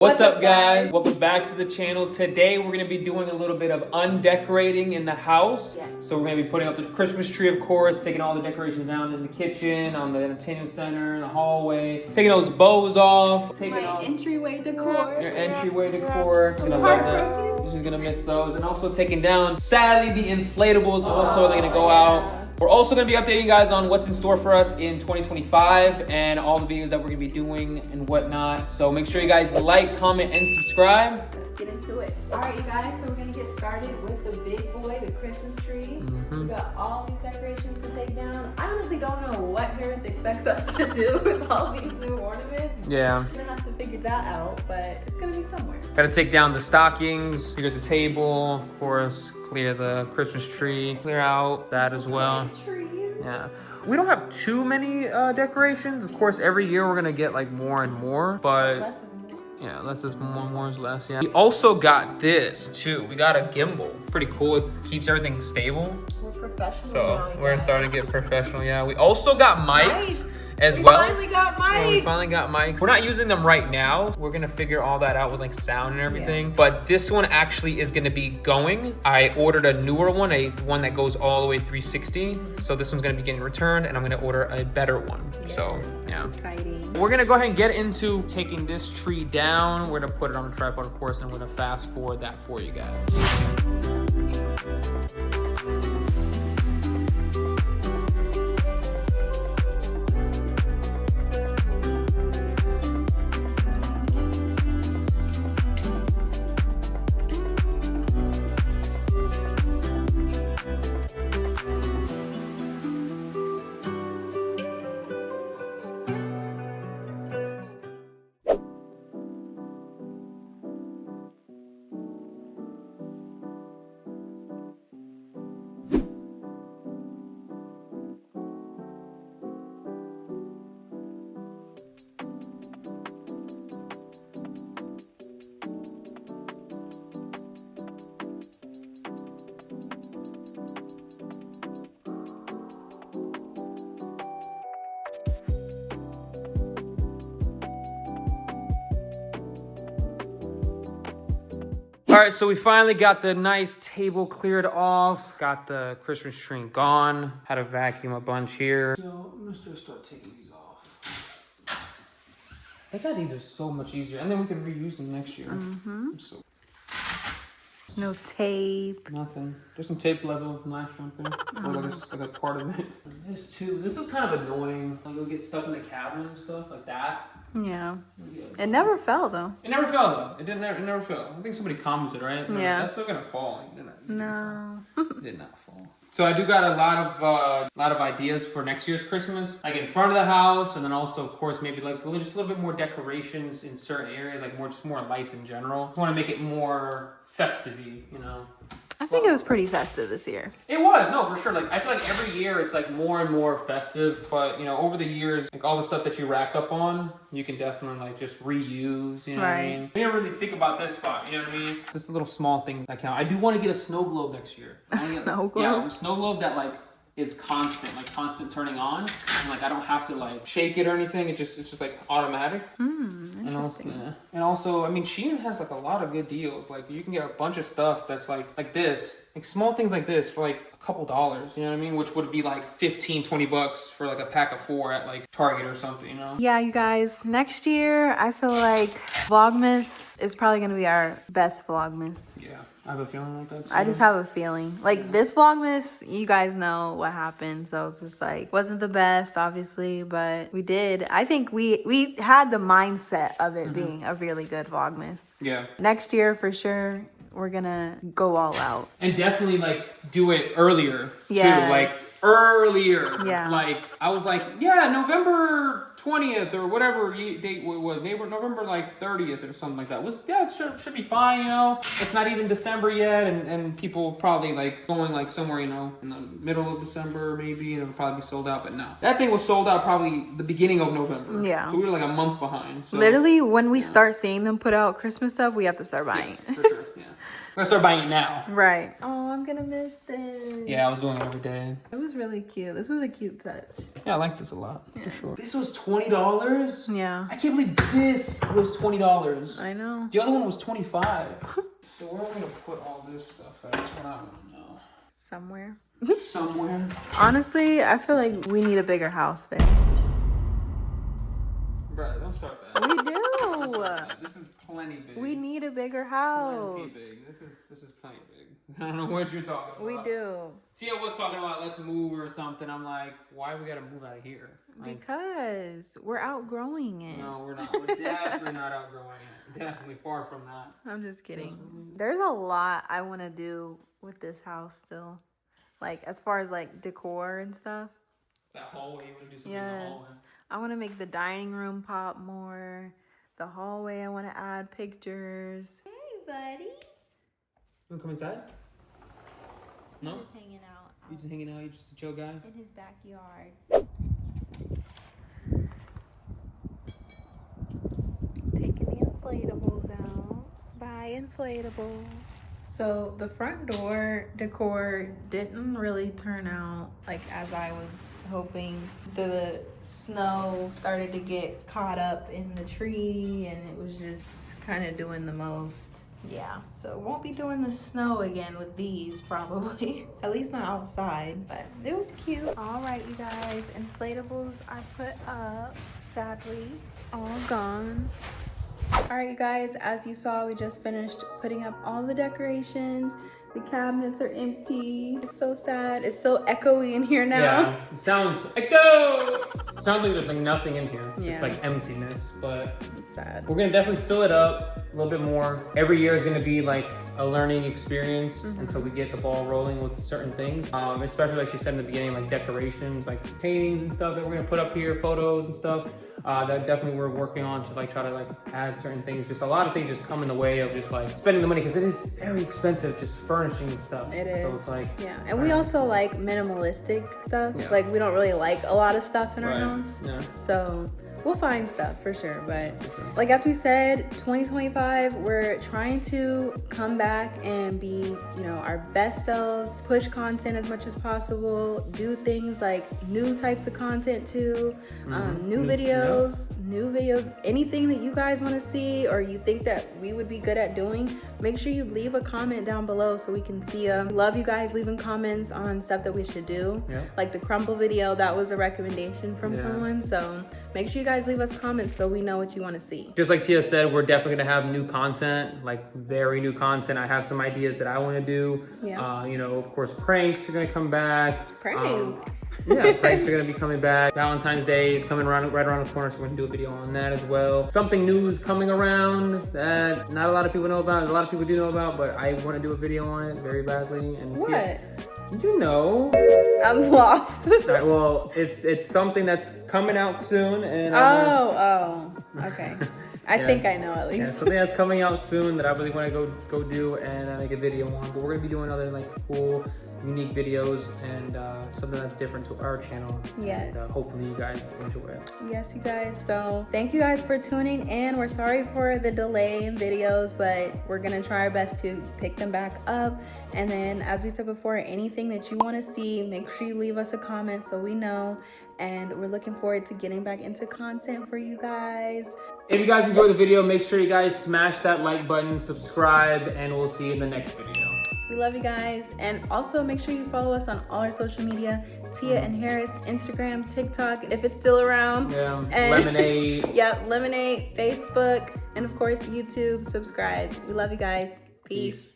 What's up, guys? Welcome back to the channel. Today we're going to be doing a little bit of undecorating in the house. Yes. So we're going to be putting up the Christmas tree, of course, taking all the decorations down in the kitchen, on the entertainment center, in the hallway, taking those bows off, taking My off entryway decor. your entryway decor. You're going to love that. You're just going to miss those. And also taking down, sadly, the inflatables also. They're going to go out. We're also going to be updating you guys on what's in store for us in 2025 and all the videos that we're going to be doing and whatnot. So make sure you guys like, comment, and subscribe. Let's get into it. All right, you guys, so we're going to get started with the big boy, the Christmas tree. We got all these decorations to take down. I honestly don't know what Harris expects us to do with all these new ornaments. Yeah. We're going to have to figure that out, but it's going to be somewhere. Got to take down the stockings, clear the table, of course, clear the Christmas tree, clear out that as well. Trees. Yeah. We don't have too many decorations. Of course, every year we're gonna get like more and more, but Less is more. yeah, less is more, more is less. Yeah. We also got this too. We got a gimbal. Pretty cool. It keeps everything stable. We're professional So now, you we're guys. starting to get professional. Yeah. We also got mics as we well. Finally got mics. Yeah, we finally got mics. We're not using them right now. We're gonna figure all that out with like sound and everything. But this one actually is gonna be going. I ordered a newer one, one that goes all the way 360. So this one's gonna be getting returned, and I'm gonna order a better one. So yeah. Exciting. We're gonna go ahead and get into taking this tree down. We're gonna put it on a tripod, of course, and we're gonna fast forward that for you guys. All right, so we finally got the nice table cleared off. Got the Christmas tree gone. Had to vacuum a bunch here. So I'm gonna start taking these off. I thought these are so much easier, and then we can reuse them next year. So No tape. nothing. There's some tape left over from last year, or like a part of it. And this too. This is kind of annoying. Like it'll get stuck in the cabinet and stuff like that. Yeah. Yeah. It never fell though. It never fell though. It never fell. I think somebody commented, right? Yeah. That's still gonna fall. It No. did not fall. So I do got a lot of ideas for next year's Christmas, like in front of the house, and then also, of course, maybe like just a little bit more decorations in certain areas, like more lights in general. Just want to make it more festive-y, you know. I think it was pretty festive this year. It was, no, for sure. Like I feel like every year it's like more and more festive, but you know, over the years, like all the stuff that you rack up on, you can definitely like just reuse. You know what I Right. mean? We didn't really think about this spot. You know what I mean? Just the little small things that count. I do want to get a snow globe next year. Snow globe? Yeah, a snow globe that like is constant turning on, and like I don't have to like shake it or anything. It's just like automatic. Interesting. And also, I mean, Shein has like a lot of good deals. Like you can get a bunch of stuff that's like this, like small things like this for like a couple dollars, you know what I mean? Which would be like $15-20 for like a pack of 4 at like Target or something, you know? Yeah, you guys, next year, I feel like Vlogmas is probably going to be our best Vlogmas. Yeah, I have a feeling like that too. I just have a feeling. Like, this Vlogmas, you guys know what happened. So it's just like, wasn't the best, obviously, but we did. I think we had the mindset of it being a really good Vlogmas. Yeah. Next year, for sure, we're going to go all out. And definitely like do it earlier Yes. too. Like earlier. Yeah. Like I was like, yeah, November 20th or whatever date it was, maybe November like 30th or something like that. It should be fine, you know. It's not even December yet, and people probably like going like somewhere, you know, in the middle of December maybe, and it'll probably be sold out. But no, that thing was sold out probably the beginning of November. Yeah. So we were like a month behind. So, Literally, when we start seeing them put out Christmas stuff, we have to start buying. for sure. Yeah. gonna start buying it now. Right. Oh, I'm gonna miss this. Yeah, I was doing it every day. It was really cute. This was a cute touch. Yeah, I like this a lot, for sure. This was $20? Yeah. I can't believe this was $20. I know. The other one was $25. So where am I gonna put all this stuff at? That's what I want to know. Somewhere. Somewhere. Honestly, I feel like we need a bigger house, babe. Bro, don't start that. We do. This is plenty big. We need a bigger Plenty house. big. This is plenty big. I don't know what you're talking about. We do. Tia was talking about let's move or something. I'm like, why we gotta move out of here? Like, Because we're outgrowing it. no, we're not. We're definitely not outgrowing it. Definitely far from that. I'm just kidding. There's a lot I want to do with this house still. Like, as far as like decor and stuff. That hallway, you wanna do something in the hallway? Yes. I want to make the dining room pop more. The hallway, I want to add pictures. Hey, buddy. You wanna come inside? No? He's just hanging out You just hanging out? You just a chill guy? in his backyard. Taking the inflatables out. Bye, inflatables. So the front door decor didn't really turn out like as I was hoping. The snow started to get caught up in the tree and it was just kind of doing the most. Yeah, so won't be doing the snow again with these probably. At least not outside, but it was cute. All right, you guys, inflatables are put up. Sadly, all gone. All right, you guys, as you saw, we just finished putting up all the decorations. The cabinets are empty. It's so sad. It's so echoey in here now. Yeah, it sounds echo. It sounds like there's like nothing in here. It's just Yeah. like emptiness, but It's sad. we're gonna definitely fill it up a little bit more. Every year is gonna be like a learning experience until we get the ball rolling with certain things. Especially like she said in the beginning, like decorations, like paintings and stuff that we're gonna put up here, photos and stuff. That definitely we're working on to like try to like add certain things. Just a lot of things just come in the way of just like spending the money because it is very expensive just furnishing stuff. It is. So it's like Yeah, and we also like minimalistic stuff. Yeah. Like we don't really like a lot of stuff in our right. house. Yeah. So we'll find stuff for sure. But For sure. like as we said, 2025, we're trying to come back and be, you know, our best selves, push content as much as possible, do things like new types of content too, new videos, anything that you guys want to see or you think that we would be good at doing, make sure you leave a comment down below so we can see them. Love you guys leaving comments on stuff that we should do. Yeah. Like the crumble video, that was a recommendation from Yeah. someone. So make sure you guys leave us comments so we know what you want to see. Just like Tia said, we're definitely gonna have new content, like very new content. I have some ideas that I want to do. Yeah. You know, of course, pranks are gonna come back. Pranks. Yeah, pranks are gonna be coming back. Valentine's Day is coming right around the corner, so we're gonna do a video on that as well. Something new is coming around that not a lot of people know about. A lot of people do know about, but I want to do a video on it very badly. And What? Tia, you know. I'm lost. All right, well, it's something that's coming out soon, and Okay. I Yeah. think I know at yeah, least. something that's coming out soon that I really want to go do and make a video on. But we're gonna be doing other like cool, unique videos and something that's different to our channel. Yes. And hopefully you guys enjoy it. Yes, you guys. So thank you guys for tuning in. We're sorry for the delay in videos, but we're gonna try our best to pick them back up. And then, as we said before, anything that you want to see, make sure you leave us a comment so we know. And we're looking forward to getting back into content for you guys. If you guys enjoyed the video, make sure you guys smash that like button, subscribe, and we'll see you in the next video. We love you guys. And also make sure you follow us on all our social media, Tia and Harris, Instagram, TikTok, if it's still around. Yeah, And- Lemonade. Yep, Lemonade, Facebook, and of course YouTube. Subscribe. We love you guys. Peace.